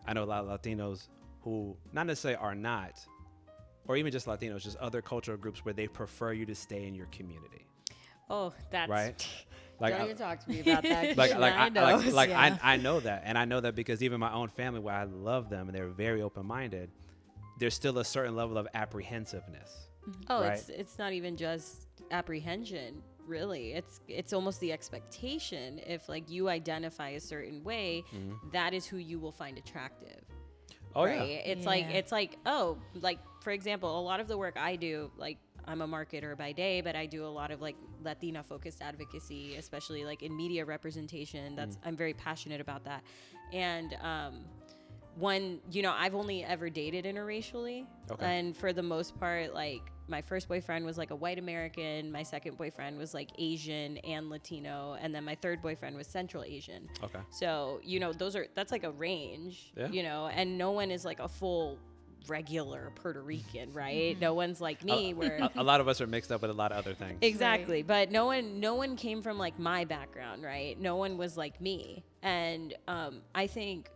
I know a lot of Latinos who not necessarily are not, or even just Latinos, just other cultural groups where they prefer you to stay in your community. Oh, that's right. Don't even talk to me about that. I know that, and I know that because even my own family, where I love them and they're very open-minded, there's still a certain level of apprehensiveness. Oh, right? it's not even just apprehension, really. It's almost the expectation. If like you identify a certain way, that is who you will find attractive. Oh right? yeah. It's like oh, like for example, a lot of the work I do, like I'm a marketer by day, but I do a lot of like Latina focused advocacy, especially like in media representation. I'm very passionate about that. And when, I've only ever dated interracially. Okay. And for the most part, like my first boyfriend was like a white American. My second boyfriend was like Asian and Latino. And then my third boyfriend was Central Asian. Okay. So, that's like a range, Yeah. and no one is like a full regular Puerto Rican, right? No one's like me where a lot of us are mixed up with a lot of other things. exactly. Right. But no one came from like my background, right? No one was like me. And I think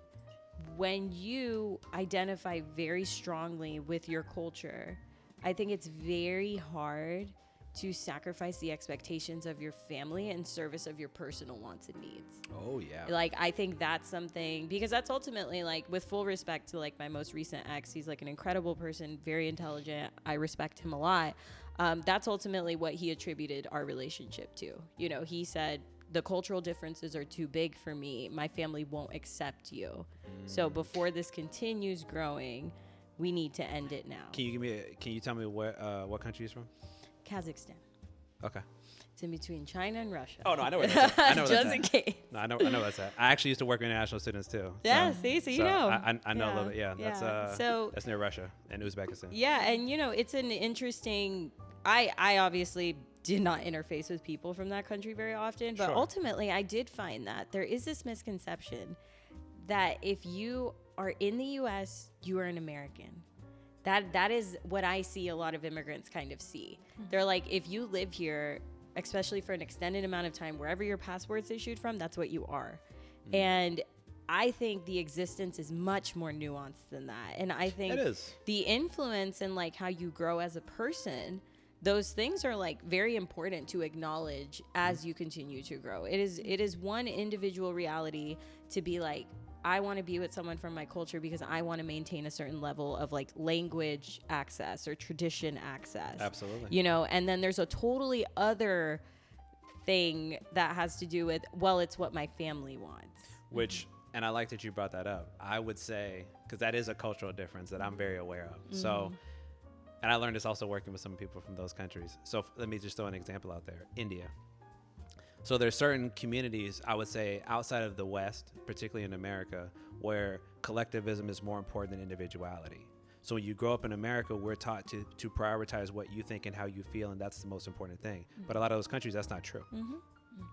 when you identify very strongly with your culture, I think it's very hard to sacrifice the expectations of your family in service of your personal wants and needs. Oh yeah. Like I think that's something, because that's ultimately, like, with full respect to like my most recent ex, he's like an incredible person, very intelligent. I respect him a lot. That's ultimately what he attributed our relationship to. He said, the cultural differences are too big for me. My family won't accept you. So before this continues growing, we need to end it now. Can you tell me what country he's from? Kazakhstan. Okay. It's in between China and Russia. Oh no, I know where that's at. I know where Just that's in at. case. No, I know where that's at. I actually used to work with international students too. Yeah, so you know. I know a little bit. Yeah, that's near Russia and Uzbekistan. Yeah, and it's an interesting. I obviously did not interface with people from that country very often, but ultimately I did find that there is this misconception that if you are in the U.S., you are an American. That is what I see a lot of immigrants kind of see. They're like, if you live here, especially for an extended amount of time, wherever your passport's issued from, that's what you are. And I think the existence is much more nuanced than that. And I think it is. The influence and like how you grow as a person, those things are like very important to acknowledge as you continue to grow. It is one individual reality to be like, I want to be with someone from my culture because I want to maintain a certain level of like language access or tradition access. Absolutely. And then there's a totally other thing that has to do with, well, it's what my family wants. And I like that you brought that up. I would say, because that is a cultural difference that I'm very aware of. So, and I learned this also working with some people from those countries. So let me just throw an example out there. India. So there's certain communities, I would say, outside of the West, particularly in America, where collectivism is more important than individuality. So when you grow up in America, we're taught to prioritize what you think and how you feel, and that's the most important thing. But a lot of those countries, that's not true.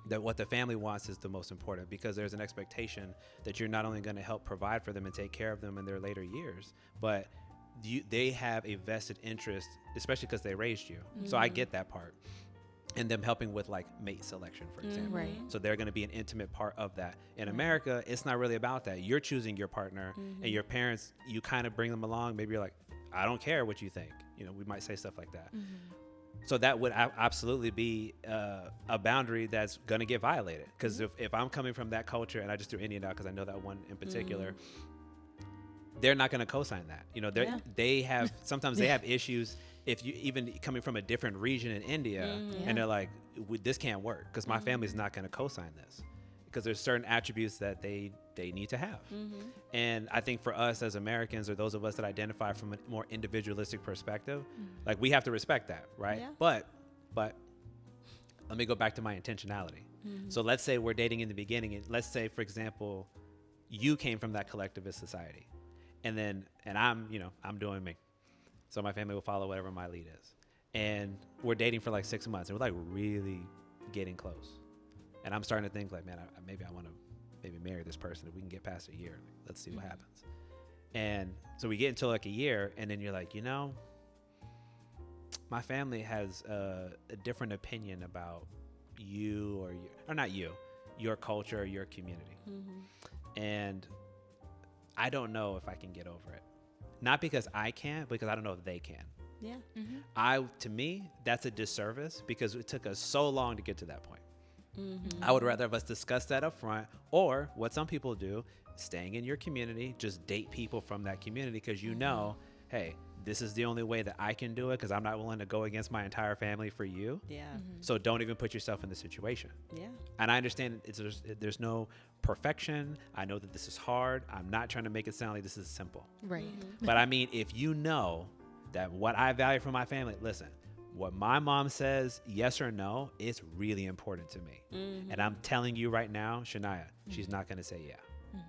That what the family wants is the most important, because there's an expectation that you're not only going to help provide for them and take care of them in their later years, but they have a vested interest, especially because they raised you. So I get that part. And them helping with like mate selection, for example. Right. So they're going to be an intimate part of that. In America, it's not really about that. You're choosing your partner, and your parents, you kind of bring them along. Maybe you're like, I don't care what you think. We might say stuff like that. So that would absolutely be a boundary that's going to get violated. Because if I'm coming from that culture, and I just threw Indian out because I know that one in particular, they're not going to co-sign that. They have sometimes they have issues. If you even coming from a different region in India, and they're like, this can't work because my family's not going to co-sign this, because there's certain attributes that they need to have. And I think for us as Americans, or those of us that identify from a more individualistic perspective, like we have to respect that, right? Yeah. But let me go back to my intentionality. So let's say we're dating in the beginning, and let's say, for example, you came from that collectivist society, and I'm doing me. So my family will follow whatever my lead is. And we're dating for like 6 months, and we're like really getting close. And I'm starting to think like, man, maybe I want to maybe marry this person. If we can get past a year, let's see what happens. And so we get into like a year, and then you're like, my family has a different opinion about you or not you, your culture or your community. And I don't know if I can get over it. Not because I can't, because I don't know if they can. Yeah. To me, that's a disservice because it took us so long to get to that point. I would rather have us discuss that up front, or what some people do, staying in your community, just date people from that community because you know, hey, this is the only way that I can do it because I'm not willing to go against my entire family for you. Yeah. So don't even put yourself in the situation. Yeah. And I understand there's no perfection. I know that this is hard. I'm not trying to make it sound like this is simple. Right. But I mean, if you know that what I value from my family, listen, what my mom says, yes or no, it's really important to me. And I'm telling you right now, Shania, she's not going to say yeah.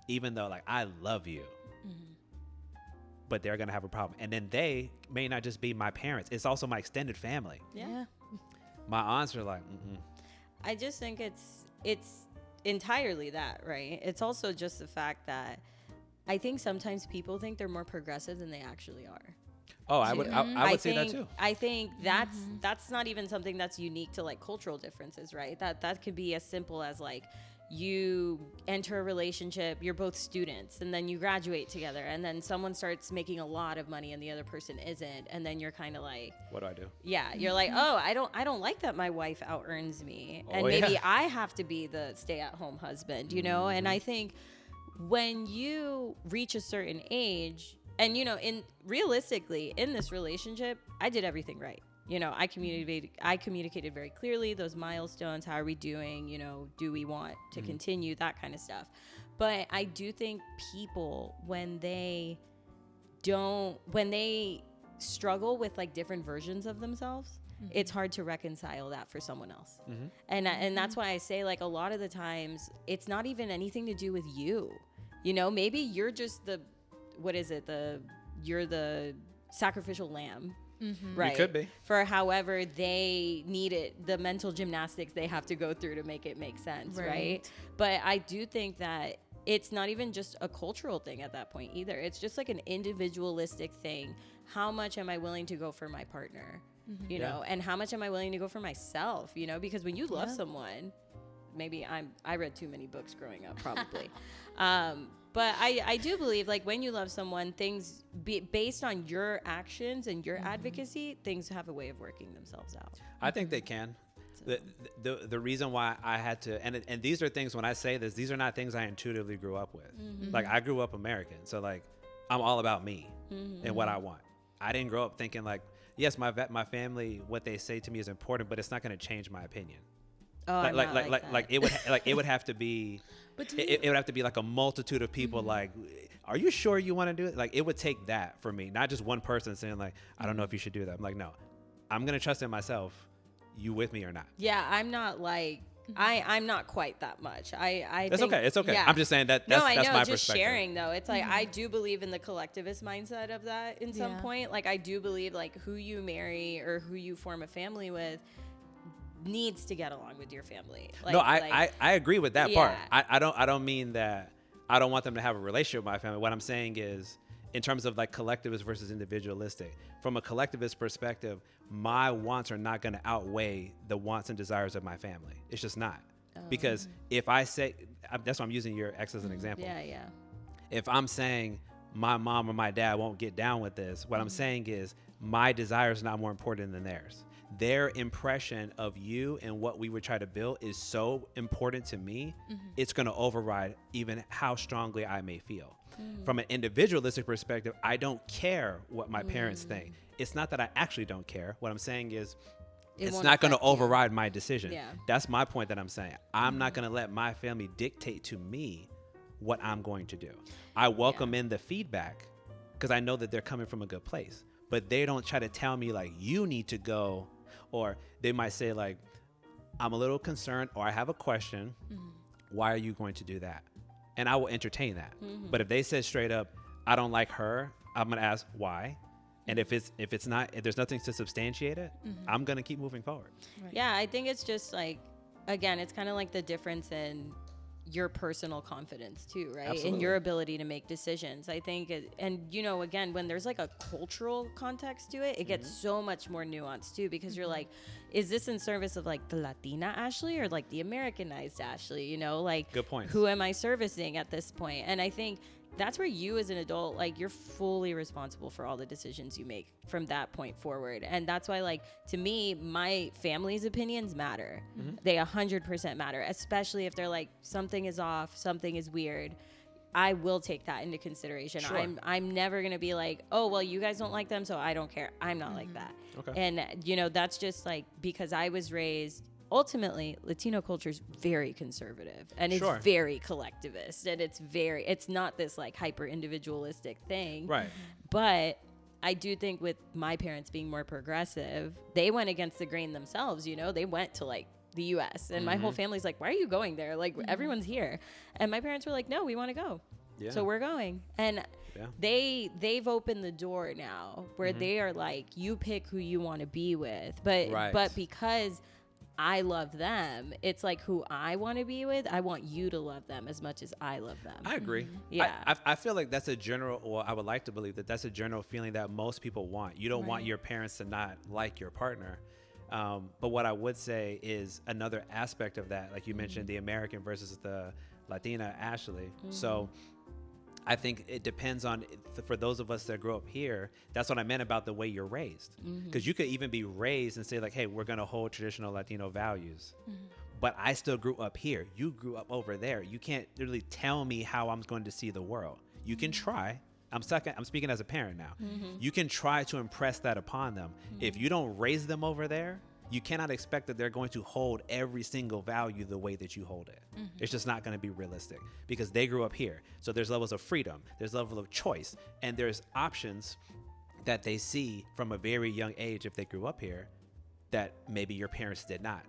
Even though, like, I love you. But they're going to have a problem. And then they may not just be my parents. It's also my extended family. Yeah. My aunts are like, I just think it's entirely that, right? It's also just the fact that I think sometimes people think they're more progressive than they actually are. oh, I would say that think- too. I think that's not even something that's unique to like cultural differences, right? That could be as simple as like you enter a relationship, you're both students, and then you graduate together, and then someone starts making a lot of money and the other person isn't, and then you're kind of like, What do I do? yeah, you're like, oh, I don't like that my wife out earns me, and Oh, maybe yeah. I have to be the stay-at-home husband, you know? And I think when you reach a certain age, and you know, realistically in this relationship, I did everything right. You know, I communicated very clearly those milestones. How are we doing? You know, do we want to continue? That kind of stuff. But I do think people, when they struggle with like different versions of themselves, it's hard to reconcile that for someone else. And that's why I say, like, a lot of the times it's not even anything to do with you. You know, maybe you're just you're the sacrificial lamb. Right. You could be. For however they need it, the mental gymnastics they have to go through to make it make sense, right? But I do think that it's not even just a cultural thing at that point either. It's just like an individualistic thing. How much am I willing to go for my partner? You know, and how much am I willing to go for myself? You know, because when you love someone, maybe I read too many books growing up, probably. But I do believe, like, when you love someone, things based on your actions and your advocacy, things have a way of working themselves out. I think they can. The reason why I had to, and these are things, when I say this, these are not things I intuitively grew up with. Like, I grew up American, so like I'm all about me and what I want. I didn't grow up thinking like, yes, my family, what they say to me is important, but it's not going to change my opinion. Oh, Like it would have to be. But it would have to be like a multitude of people. Like, are you sure you want to do it? Like, it would take that for me, not just one person saying like, I don't know if you should do that. I'm like, no, I'm gonna trust in myself. You with me or not? Yeah, I'm not like I'm not quite that much. That's think, okay. It's okay. Yeah. I'm just saying that's I know. that's my Just perspective. sharing though, it's like I do believe in the collectivist mindset of that in some point. Like, I do believe like who you marry or who you form a family with needs to get along with your family. Like, No, I agree with that part. Yeah. I don't mean that I don't want them to have a relationship with my family. What I'm saying is, in terms of like collectivist versus individualistic, from a collectivist perspective, my wants are not going to outweigh the wants and desires of my family. It's just not. Because if I say, that's why I'm using your ex as an example. Yeah. If I'm saying my mom or my dad won't get down with this, what I'm saying is my desire is not more important than theirs. Their impression of you and what we would try to build is so important to me, it's going to override even how strongly I may feel. From an individualistic perspective, I don't care what my parents think. It's not that I actually don't care. What I'm saying is, it's won't not going to affect you. override my decision. Yeah. That's my point that I'm saying. I'm not going to let my family dictate to me what I'm going to do. I welcome in the feedback because I know that they're coming from a good place. But they don't try to tell me like, you need to go, or they might say like, I'm a little concerned, or I have a question. Why are you going to do that? And I will entertain that. But if they said straight up, I don't like her, I'm going to ask why. And if there's nothing to substantiate it, I'm going to keep moving forward. Right. Yeah, I think it's just like, again, it's kind of like the difference in your personal confidence too, right? Absolutely. And your ability to make decisions. I think, and you know, again, when there's like a cultural context to it, it gets so much more nuanced too, because you're like, is this in service of like the Latina Ashley or like the Americanized Ashley? You know, like, Good point. who am I servicing at this point? And I think that's where you as an adult, like, you're fully responsible for all the decisions you make from that point forward. And that's why, like, to me, my family's opinions matter. They 100% matter, especially if they're like, something is off, something is weird. I will take that into consideration. Sure. I'm never going to be like, oh, well, you guys don't like them, so I don't care. I'm not like that. Okay. And, you know, that's just like, because I was raised, ultimately, Latino culture is very conservative and it's very collectivist, and it's not this like hyper individualistic thing. Right. But I do think with my parents being more progressive, they went against the grain themselves, you know, they went to like the US and my whole family's like, why are you going there? Like, everyone's here. And my parents were like, no, we want to go. Yeah. So we're going. And they've opened the door now where they are like, you pick who you want to be with. But because I love them, it's like, who I want to be with, I want you to love them as much as I love them. I agree. Yeah. I feel like that's a general, or I would like to believe that that's a general feeling that most people want. You don't want your parents to not like your partner. But what I would say is another aspect of that, like you mentioned, the American versus the Latina, Ashley. So I think it depends on, for those of us that grow up here, that's what I meant about the way you're raised. Because you could even be raised and say like, hey, we're going to hold traditional Latino values. But I still grew up here. You grew up over there. You can't really tell me how I'm going to see the world. You can try. I'm speaking as a parent now. You can try to impress that upon them. If you don't raise them over there, you cannot expect that they're going to hold every single value the way that you hold it. It's just not going to be realistic because they grew up here. So there's levels of freedom, there's level of choice, and there's options that they see from a very young age if they grew up here that maybe your parents did not.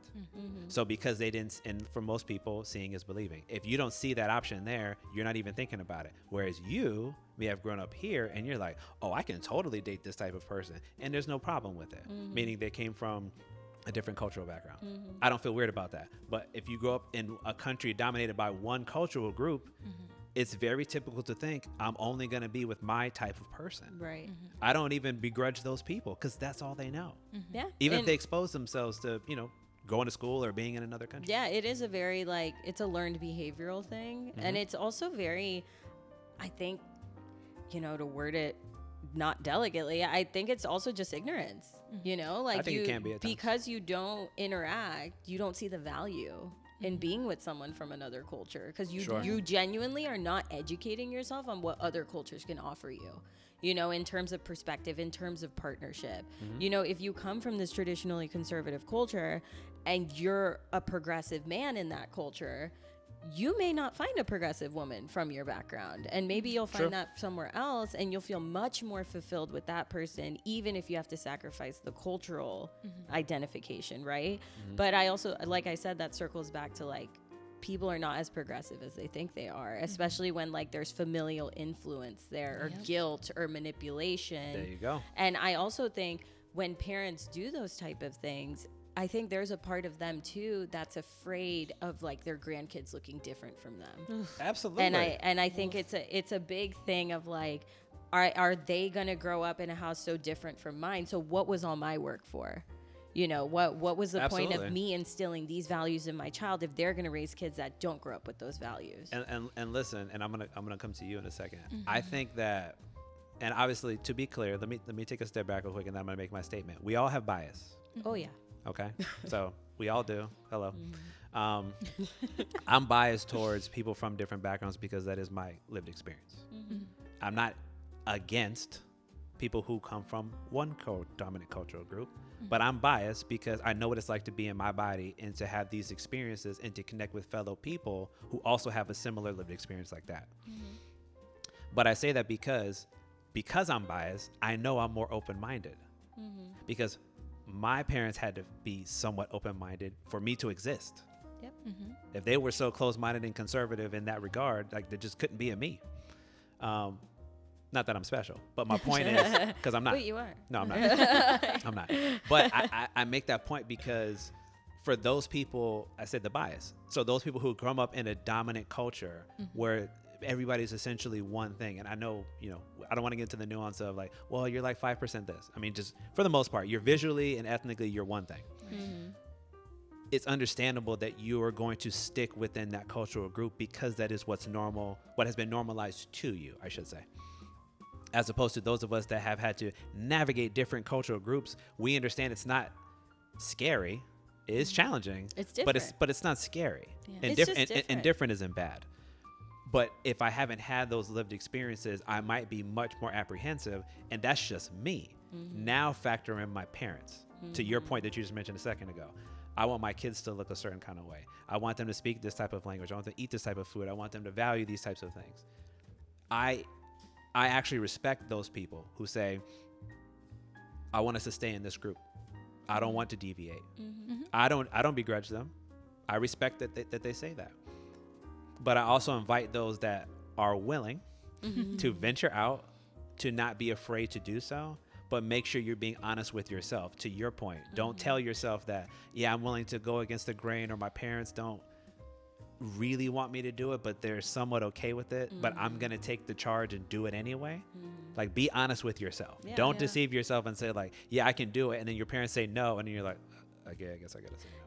So because they didn't, and for most people, seeing is believing. If you don't see that option there, you're not even thinking about it. Whereas you may have grown up here and you're like, oh, I can totally date this type of person. And there's no problem with it. Meaning they came from a different cultural background. I don't feel weird about that. But if you grow up in a country dominated by one cultural group, it's very typical to think I'm only going to be with my type of person. Right. I don't even begrudge those people because that's all they know. Yeah. Even if they expose themselves to, you know, going to school or being in another country. Yeah, it is a very, like, it's a learned behavioral thing. And it's also very, I think, you know, to word it not delicately, I think it's also just ignorance. You know, like, I think it can be at times. Because you don't interact, you don't see the value in being with someone from another culture, because you genuinely are not educating yourself on what other cultures can offer you, you know, in terms of perspective, in terms of partnership. You know, if you come from this traditionally conservative culture and you're a progressive man in that culture, you may not find a progressive woman from your background, and maybe you'll find that somewhere else, and you'll feel much more fulfilled with that person, even if you have to sacrifice the cultural identification, right? But I also, like I said, that circles back to, like, people are not as progressive as they think they are, especially when, like, there's familial influence there, or guilt or manipulation. There you go. And I also think when parents do those type of things, I think there's a part of them too that's afraid of, like, their grandkids looking different from them. Absolutely. And I think it's a big thing of, like, are they gonna grow up in a house so different from mine? So what was all my work for? You know, what was the point of me instilling these values in my child if they're gonna raise kids that don't grow up with those values? And listen, and I'm gonna come to you in a second. I think that, and obviously, to be clear, let me take a step back real quick, and then I'm gonna make my statement. We all have bias. Oh yeah. Okay, so we all do. Hello. I'm biased towards people from different backgrounds because that is my lived experience. I'm not against people who come from one dominant cultural group, but I'm biased because I know what it's like to be in my body and to have these experiences and to connect with fellow people who also have a similar lived experience like that. But I say that because I'm biased, I know I'm more open-minded because my parents had to be somewhat open-minded for me to exist. Yep. If they were so close-minded and conservative in that regard, like, there just couldn't be a me. Not that I'm special, but my point is, because I'm not. Wait, you are. No, I'm not. I'm not. But I make that point because for those people, I said the bias. So those people who come up in a dominant culture where everybody's essentially one thing. And I know, you know, I don't want to get into the nuance of, like, well, you're like 5% this. I mean, just for the most part, you're visually and ethnically, you're one thing. it's understandable that you are going to stick within that cultural group because that is what's normal, what has been normalized to you, I should say. As opposed to those of us that have had to navigate different cultural groups, we understand it's not scary. It is challenging. It's different. But it's not scary. Yeah. And, It's just different. And different isn't bad. But if I haven't had those lived experiences, I might be much more apprehensive, and that's just me. Now factor in my parents. To your point that you just mentioned a second ago, I want my kids to look a certain kind of way. I want them to speak this type of language. I want them to eat this type of food. I want them to value these types of things. I actually respect those people who say, I want us to stay in this group. I don't want to deviate. I don't begrudge them. I respect that they say that. But I also invite those that are willing to venture out, to not be afraid to do so, but make sure you're being honest with yourself. To your point, don't tell yourself that, yeah, I'm willing to go against the grain, or my parents don't really want me to do it, but they're somewhat okay with it, but I'm going to take the charge and do it anyway. Like, be honest with yourself. Yeah, Don't deceive yourself and say like, yeah, I can do it. And then your parents say no. And then you're like, okay, I guess I got to say no.